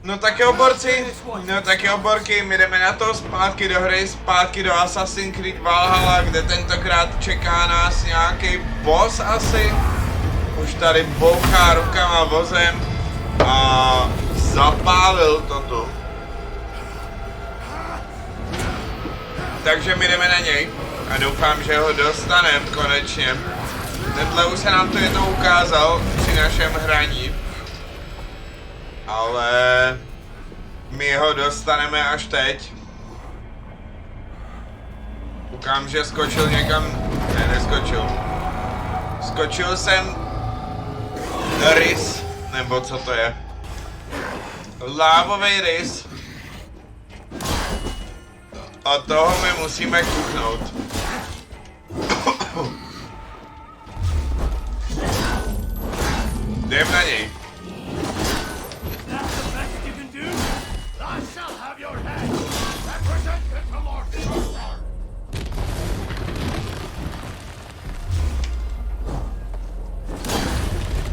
No tak jo, borci, no tak jo, borky, my jdeme na to, zpátky do hry, zpátky do Assassin's Creed Valhalla, kde tentokrát čeká nás nějaký boss asi. Už tady bouchá rukama vozem a zapálil to tu. Takže my jdeme na něj a doufám, že ho dostaneme konečně. Tenhle už se nám to jednou ukázal při našem hraní. Ale my ho dostaneme až teď. Koukám, že skočil někam. Ne, neskočil. Skočil jsem rys, nebo co to je? Lávový rys. A toho my musíme kuchnout. Jdem na něj.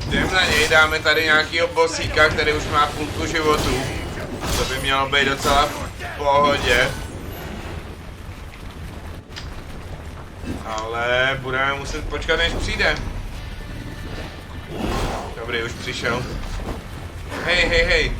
Jdem na něj, dáme tady nějakýho bosíka, který už má půlku životu. To by mělo být docela v pohodě. Ale budeme muset počkat, než přijde. Dobrý, už přišel. Hej, hej, hej.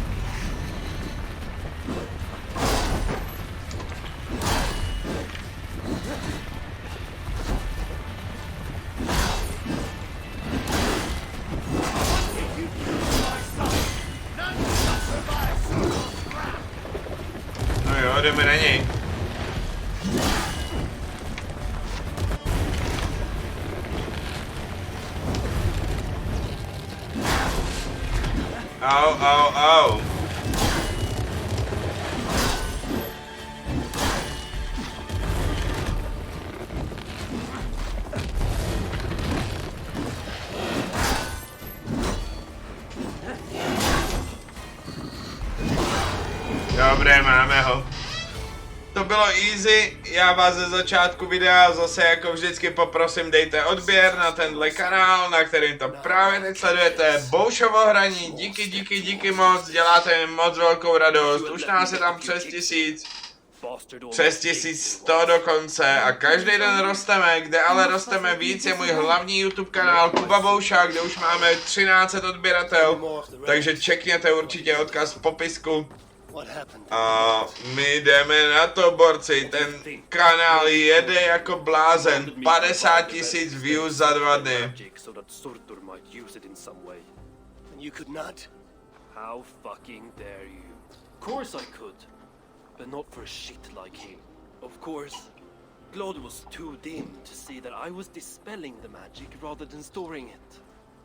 No jo, jdeme na něj. Au, au, au. Dobré, máme ho. To bylo easy, já vás ze začátku videa zase jako vždycky poprosím, dejte odběr na tenhle kanál, na kterým to právě teď sledujete. Boušovo hraní, díky moc, děláte mi moc velkou radost, už nás je tam přes 1000. Přes 1100 dokonce a každý den rosteme, kde ale rosteme víc je můj hlavní YouTube kanál Kuba Bouša, kde už máme 1300 odběratel, takže čekněte určitě odkaz v popisku. A my jdeme na to, borci, ten kanál jede jako blázen, 50 000 views za 2 dny. But not for shit like him. Of course, Blood was too dim to see that I was dispelling the magic rather than storing it.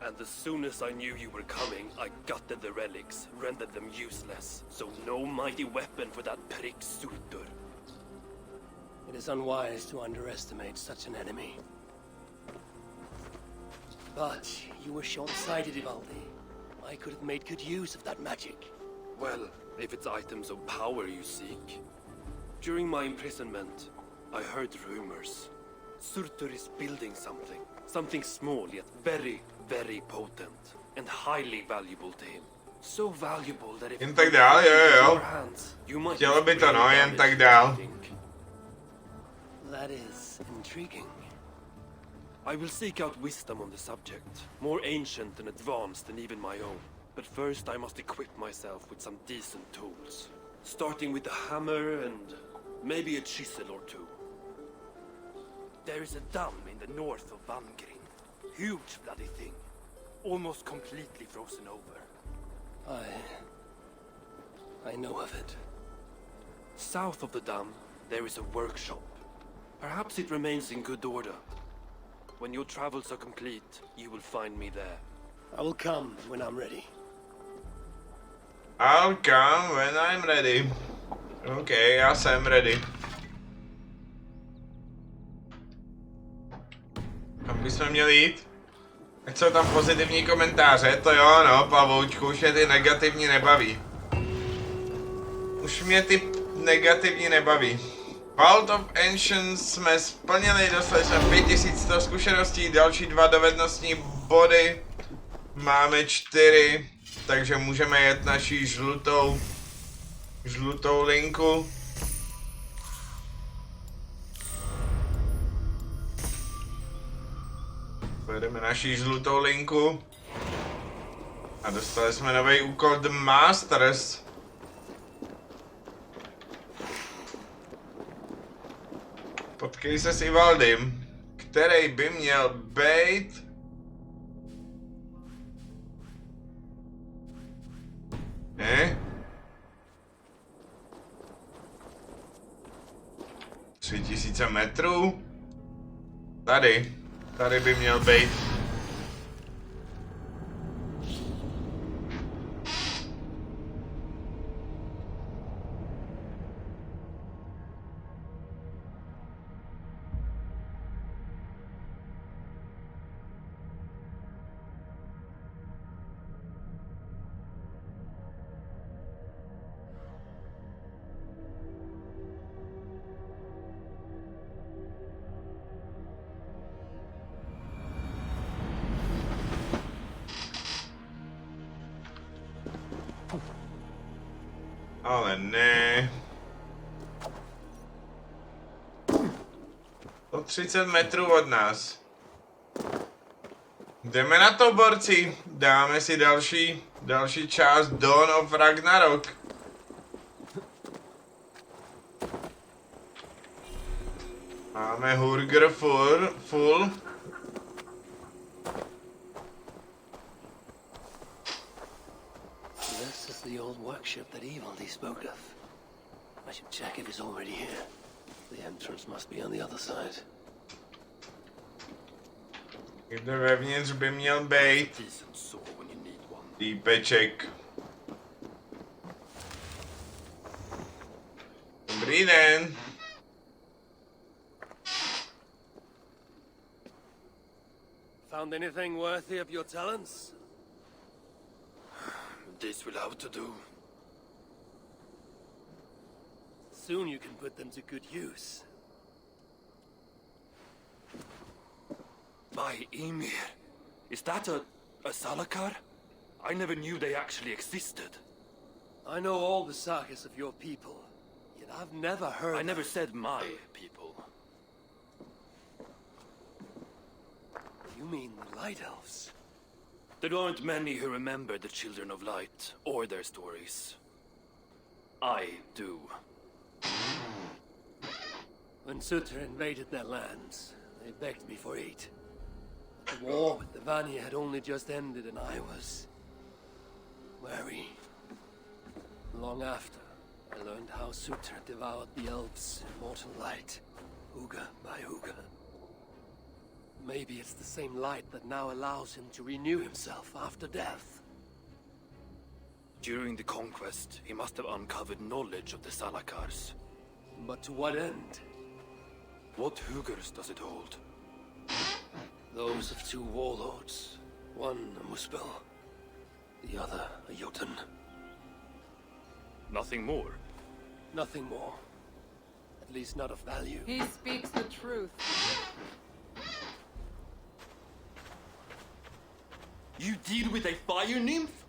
And as soon as I knew you were coming, I gutted the relics, rendered them useless. So no mighty weapon for that prick Surtur. It is unwise to underestimate such an enemy. But you were short-sighted, Ivaldi. I could have made good use of that magic. Well, if it's items of power you seek. During my imprisonment, I heard rumors. Surtur is building something. Something small yet very, very potent. And highly valuable to him. So valuable that if Jen tak dál, jo. hands, you might Chtělo by to, no, jen tak dál. That is intriguing. I will seek out wisdom on the subject. More ancient and advanced than even my own. But first I must equip myself with some decent tools. Starting with a hammer and maybe a chisel or two. There is a dam in the north of Vangrin. Huge bloody thing. Almost completely frozen over. I know of it. South of the dam, there is a workshop. Perhaps it remains in good order. When your travels are complete, you will find me there. I will come when I'm ready. I'll come when I'm ready. OK, já jsem ready. Kam bychom měli jít? Ať jsou tam pozitivní komentáře, to jo, no, pavoučku, už mě ty negativní nebaví. Už mě ty negativní nebaví. Vault of Ancients jsme splnili, dostali jsme 5100 zkušeností, další 2 dovednostní body. Máme 4. takže můžeme jet naší žlutou linku. Pojedeme naší žlutou linku. A dostali jsme nový úkol The Masters. Potkej se s Ivaldym, který by měl být... Ne? 3000 metrů? Tady by měl být. Ale ne. 130 metrů od nás. Jdeme na to, borci. Dáme si další část Dawn of Ragnarok. Máme Hurger full. This is the old workshop that Evaldi spoke of. I should check if he's already here. The entrance must be on the other side. Kde vevnitř by měl být týpeček. Dobrý den. Found anything worthy of your talents? This will have to do. Soon you can put them to good use. By Ymir. Is that a Salakar? I never knew they actually existed. I know all the sagas of your people, yet I've never heard. I never said my people. You mean the Light Elves? There aren't many who remember the Children of Light or their stories. I do. When Sutter invaded their lands, they begged me for aid. The war with the Vanir had only just ended and I was... wary. Long after, I learned how Sutter devoured the elves' immortal light, Uga by Uga. Maybe it's the same light that now allows him to renew himself after death. During the conquest, he must have uncovered knowledge of the Salakars. But to what end? What Hugers does it hold? Those of two warlords. One a Muspel, the other a Jotun. Nothing more. Nothing more. At least not of value. He speaks the truth. You deal with a fire nymph?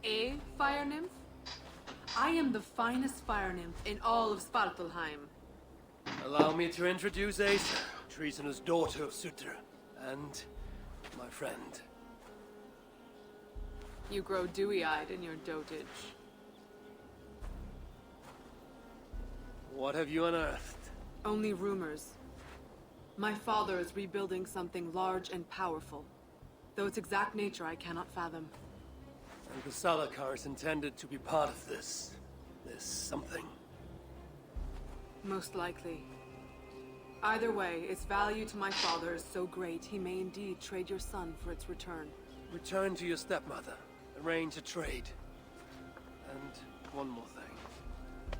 A fire nymph? I am the finest fire nymph in all of Svartalheim. Allow me to introduce Asa, treasonous daughter of Sutter, and my friend. You grow dewy-eyed in your dotage. What have you unearthed? Only rumors. My father is rebuilding something large and powerful, though its exact nature I cannot fathom. And the Salakar is intended to be part of this something. Most likely. Either way, its value to my father is so great he may indeed trade your son for its return. Return to your stepmother. Arrange a trade. And one more thing.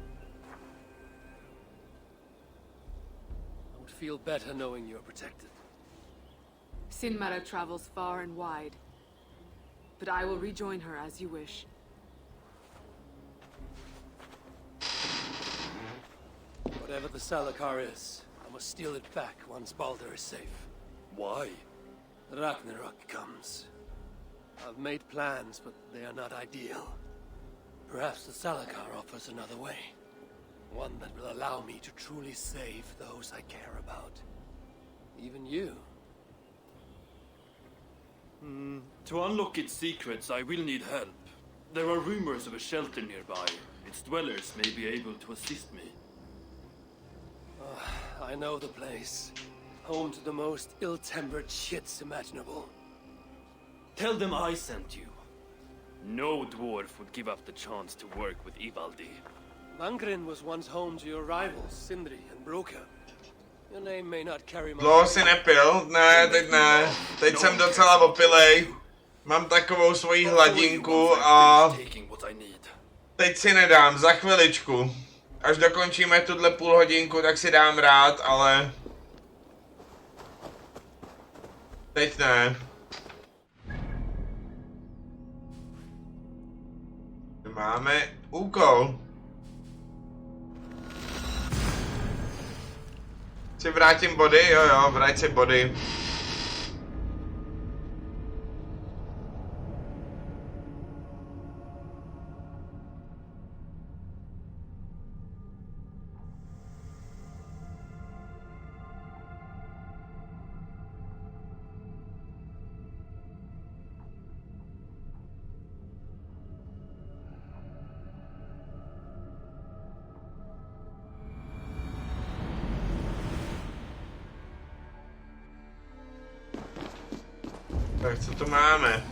I would feel better knowing you're protected. Sinmara travels far and wide, but I will rejoin her as you wish. Whatever the Salakar is, I must steal it back once Baldur is safe. Why? Ragnarok comes. I've made plans, but they are not ideal. Perhaps the Salakar offers another way. One that will allow me to truly save those I care about. Even you. To unlock its secrets, I will need help. There are rumors of a shelter nearby. Its dwellers may be able to assist me. I know the place. Home to the most ill-tempered shits imaginable. Tell them I sent you. No dwarf would give up the chance to work with Ivaldi. Vangrin was once home to your rivals, Sindri and Broka. Your name may not carry much. Dlouho si nepil? Ne, teď ne. Teď jsem docela opilej. Mám takovou svoji hladinku a teď si nedám, za chviličku. Až dokončíme tuhle půl hodinku, tak si dám rád, ale teď ne. Máme úkol. Si vrátím body? Jo, vrať si body. Tak co tu máme?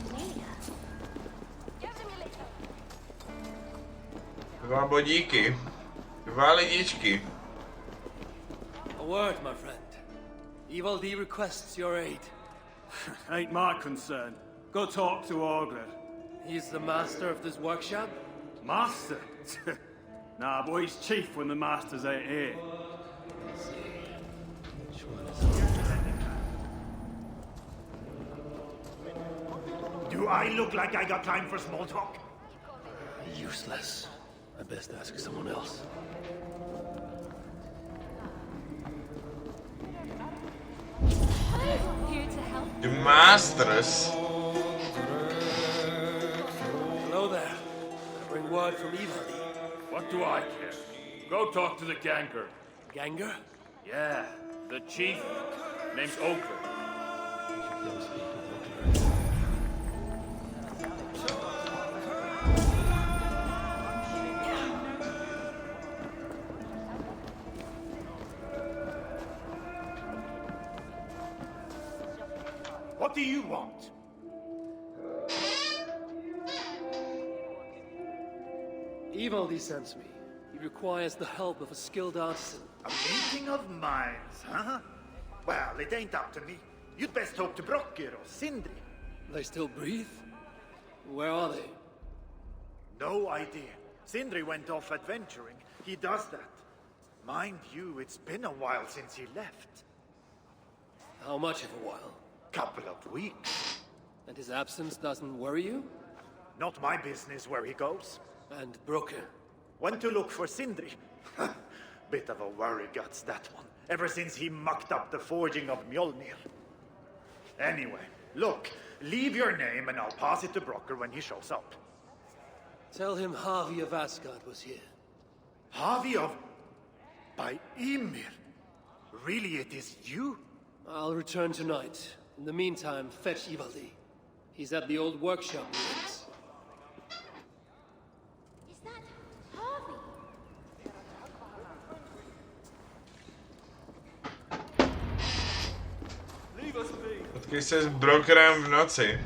Dva bodíky. Dva lidičky. A word, my friend. Ivaldi requests your aid. Ain't my concern. Go talk to Orgler. He's the master of this workshop? Master? Nah, boy, he's chief when the masters ain't here. Do I look like I got time for small talk? Useless. I best ask someone else. Here to help. The Masters. Hello there. Bring word from Ivaldi. What do I care? Go talk to the Ganger. Ganger? Yeah, the chief. Name's Oker. What do you want? Ivaldi sends me. He requires the help of a skilled artisan. A meeting of minds, huh? Well, it ain't up to me. You'd best talk to Brocker or Sindri. They still breathe? Where are they? No idea. Sindri went off adventuring. He does that. Mind you, it's been a while since he left. How much of a while? Couple of weeks. And his absence doesn't worry you? Not my business where he goes. And Broker? Went to look for Sindri. Bit of a worry guts, that one. Ever since he mucked up the forging of Mjolnir. Anyway, look, leave your name and I'll pass it to Brocker when he shows up. Tell him Harvey of Asgard was here. Harvey of... by Ymir. Really, it is you? I'll return tonight. In the meantime, fetch Ivaldi. He's at the old workshop ruins. Is that Harvey? Potkej se s brokerem v noci.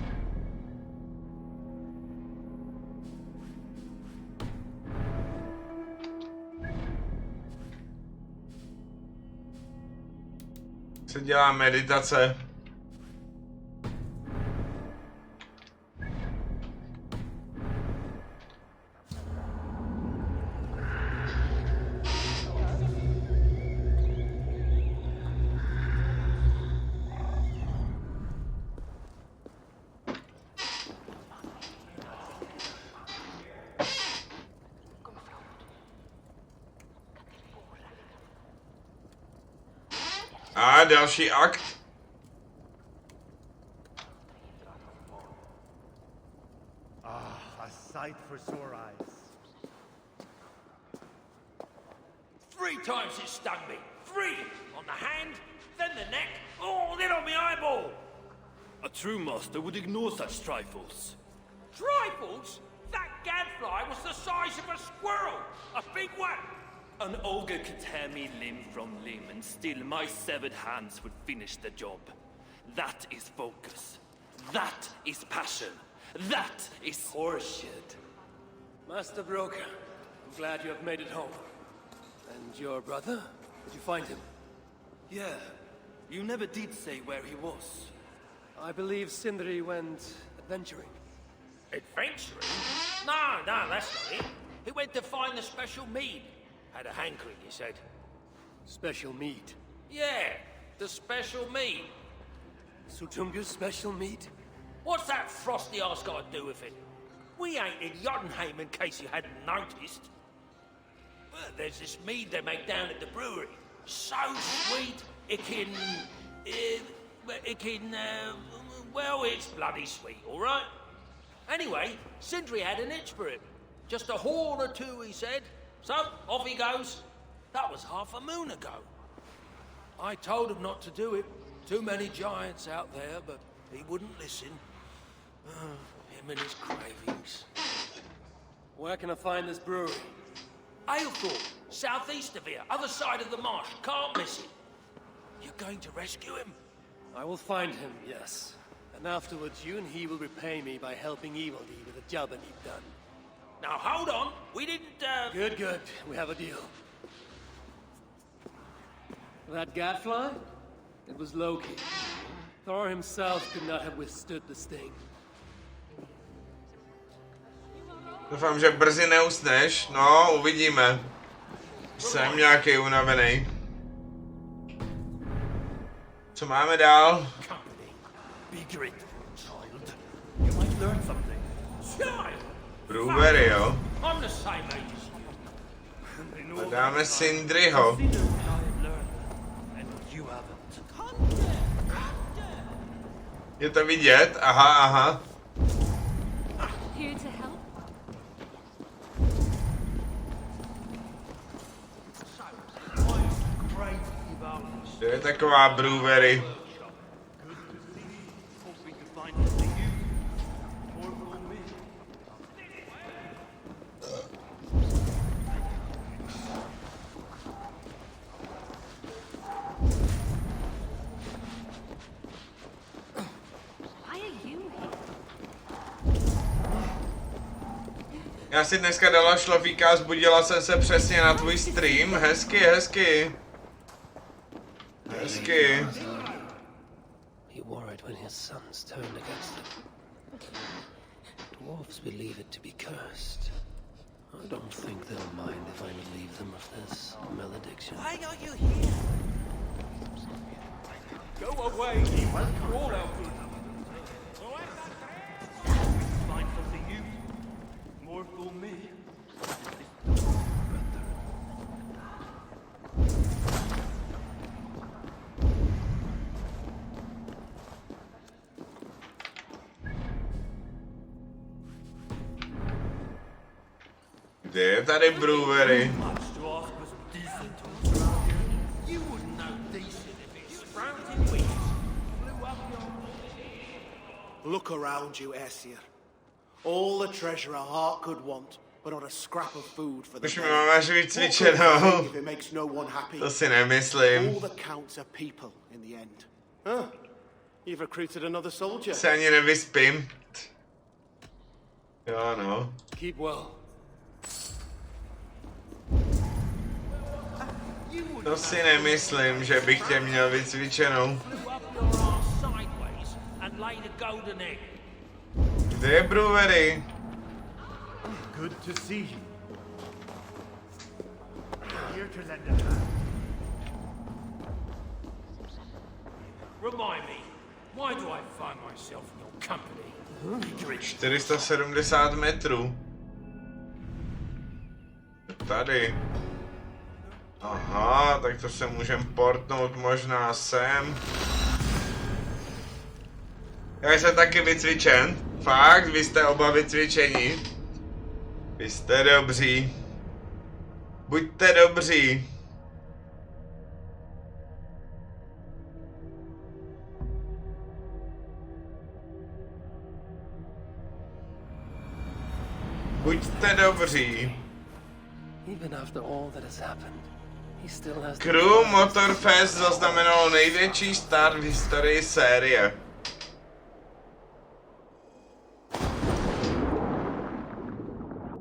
Se dělá meditace. A další akt. for sore eyes. 3 times it stung me. 3! On the hand, then the neck, oh, then on my eyeball. A true master would ignore such trifles. Trifles? That gadfly was the size of a squirrel. A big one. An ogre could tear me limb from limb, and still my severed hands would finish the job. That is focus. That is passion. That is horseshit. Master Broker, I'm glad you have made it home. And your brother? Did you find him? Yeah, you never did say where he was. I believe Sindri went adventuring. Adventuring? No, that's not it. He went to find the special mead. Had a hankering, he said. Special mead. Yeah, the special mead. Sutunga's special mead? What's that frosty arse got to do with it? We ain't in Jotunheim, in case you hadn't noticed. Well, there's this mead they make down at the brewery. So sweet, well, it's bloody sweet, all right? Anyway, Sindri had an itch for it. Just a horn or 2, he said. So, off he goes. That was half a moon ago. I told him not to do it. Too many giants out there, but he wouldn't listen. Him and his cravings. Where can I find this brewery? Aylthorpe, southeast of here, other side of the marsh. Can't miss it. You're going to rescue him? I will find him, yes. And afterwards, you and he will repay me by helping Evildy with the job I need done. Now, hold on. We didn't, Good. We have a deal. That gadfly? It was Loki. Thor himself could not have withstood the sting. Doufám, že brzy neusneš. No, uvidíme. Jsem nějaký unavený. Co máme dál? Be grateful, child. You might learn something. Child! Brewery, jo? I'm the same age as you. A dáme Sindriho. Je to vidět? Aha. Here to help? To je taková brewery. Já si dneska dala šlofíka a zbudila jsem se přesně na tvůj stream. Hezky. He worried when his sons turned against him. Dwarves believe it to be cursed. I don't think they'll mind if I relieve them of this malediction. Why are you here? Go away! We're all out for Find something new. More for me. Kde je tady brewery? You wouldn't know decent if it sprouted wings, flew up your... Look around you, Aesir. All the treasure a heart could want, but not a scrap of food for the Už mi máš vycvičenou. if it makes no one happy. To si nemyslím. All that counts are people in the end. Huh? You've recruited another soldier. Se ani nevyspím. Jo, no. Keep well. To si nemyslím, že bych tě měl vycvičenou. Kde je brewery? Good to see you. Here to lend a hand. Remind me, why do I find myself in your company? 470 metrů. Tady. Aha, tak to se můžem portnout možná sem. Já jsem taky vycvičen. Fakt, vy jste oba vycvičení. Vy jste dobří. Buďte dobří. Buďte dobří. Crew Motorfest zaznamenalo největší start v historii série.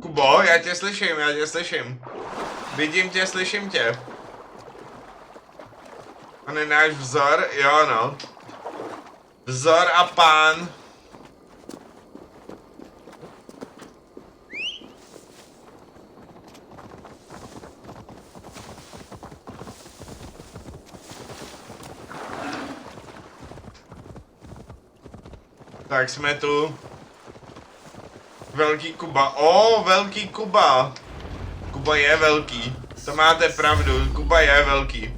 Kubo, já tě slyším. Vidím tě, slyším tě. On je náš vzor, jo no. Vzor a pán. Tak jsme tu. Velký Kuba. Velký Kuba. Kuba je velký. To máte pravdu. Kuba je velký.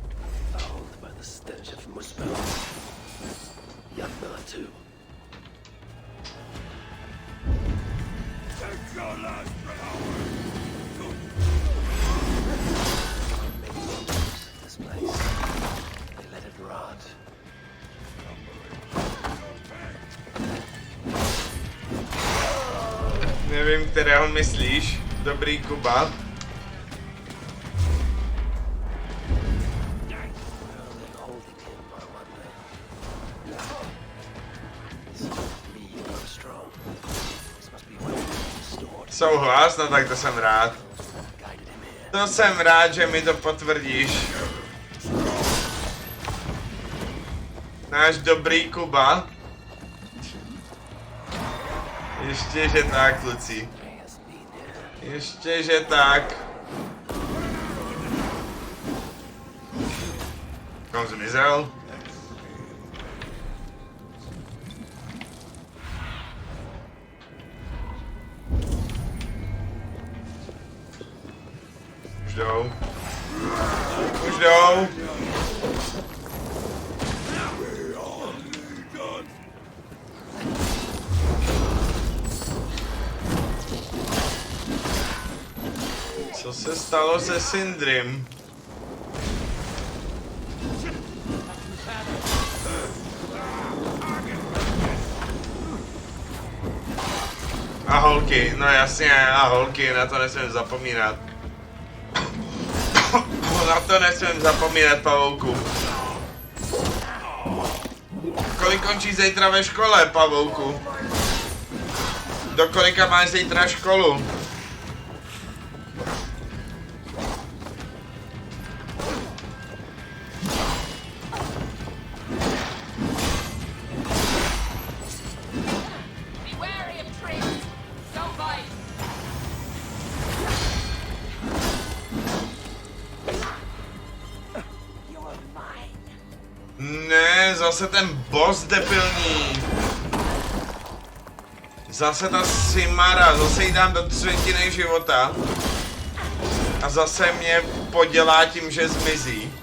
Nevím, kterého myslíš. Dobrý Kuba. Souhlas? No tak to jsem rád. To jsem rád, že mi to potvrdíš. Náš dobrý Kuba. Ještě, že tak, kluci. Ještě, že tak. Kam zmizel? Už jdou. Už jdou. Co se stalo se Sindrym? A holky, no jasně, a holky, na to nesmím zapomínat. Na to nesmím zapomínat, pavouku. Kolik končí zítra ve škole, pavouku? Do kolika máš zítra školu? Ne, zase ten boss debilní. Zase ta Simara, zase jí dám do 3/4 života. A zase mě podělá tím, že zmizí.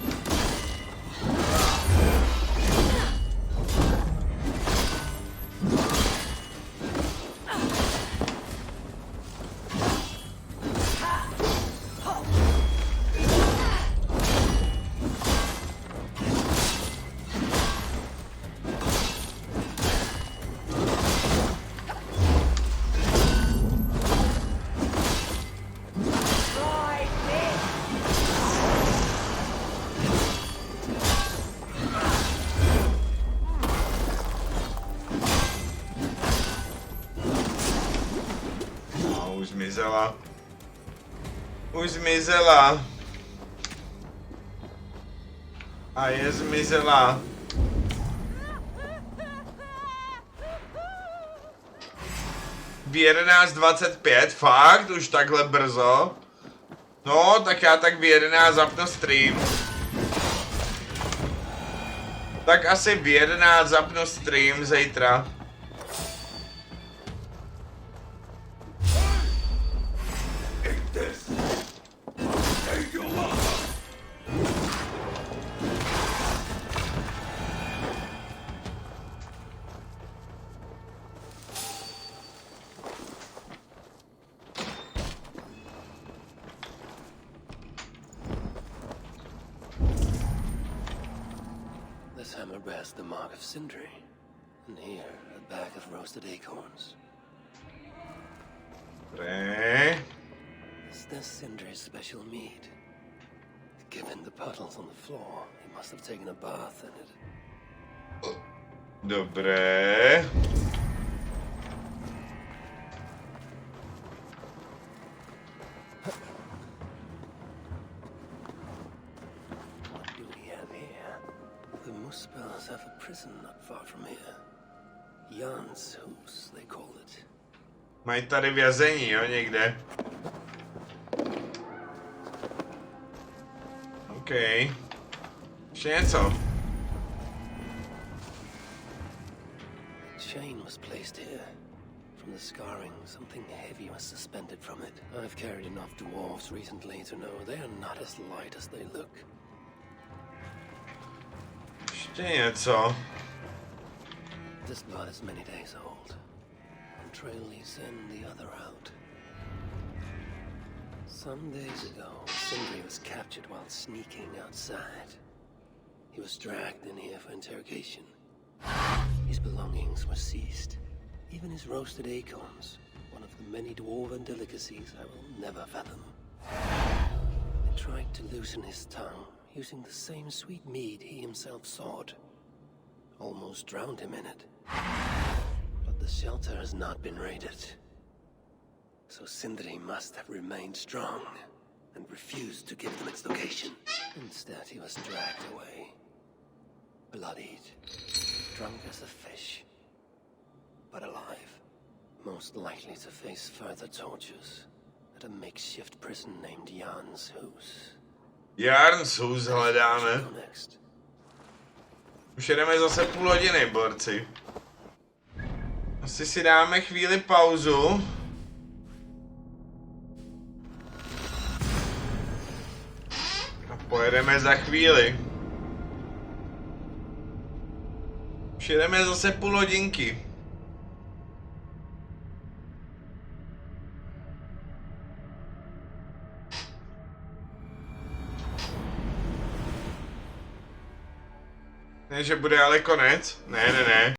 Už zmizela. A je zmizela. V 11:25, fakt? Už takhle brzo? No, tak já tak v 11 zapnu stream. Tak asi v 11 zapnu stream zítra. armor bears the mark of Sindri, and here a bag of roasted acorns. Dobré. Is this Sindri's special mead? Given the puddles on the floor, he must have taken a bath in it. Dobré. What do we have here? The Muspels have a prison not far from here. Jan's house, they call it. Mají tady vězení, jo, někde. OK. Ještě něco. Chain was placed here. From the scarring, something heavy was suspended from it. I've carried enough dwarves recently to know they are not as light as they look. Ještě něco. This blood is many days old. One trail leads in, the other out. Some days ago, Sindri was captured while sneaking outside. He was dragged in here for interrogation. His belongings were seized. Even his roasted acorns, one of the many dwarven delicacies I will never fathom. They tried to loosen his tongue, using the same sweet mead he himself sought. Almost drowned him in it. But the shelter has not been raided. So Sindri must have remained strong and refused to give them its location. Instead, he was dragged away. Bloodied, drunk as a fish, but alive. Most likely to face further tortures at a makeshift prison named Jan's House. Jan's House hledáme. Next. Už jedeme zase půl hodiny, borci. Asi si dáme chvíli pauzu. A pojedeme za chvíli. Už jedeme zase půl hodinky. Ne, že bude ale konec. Ne.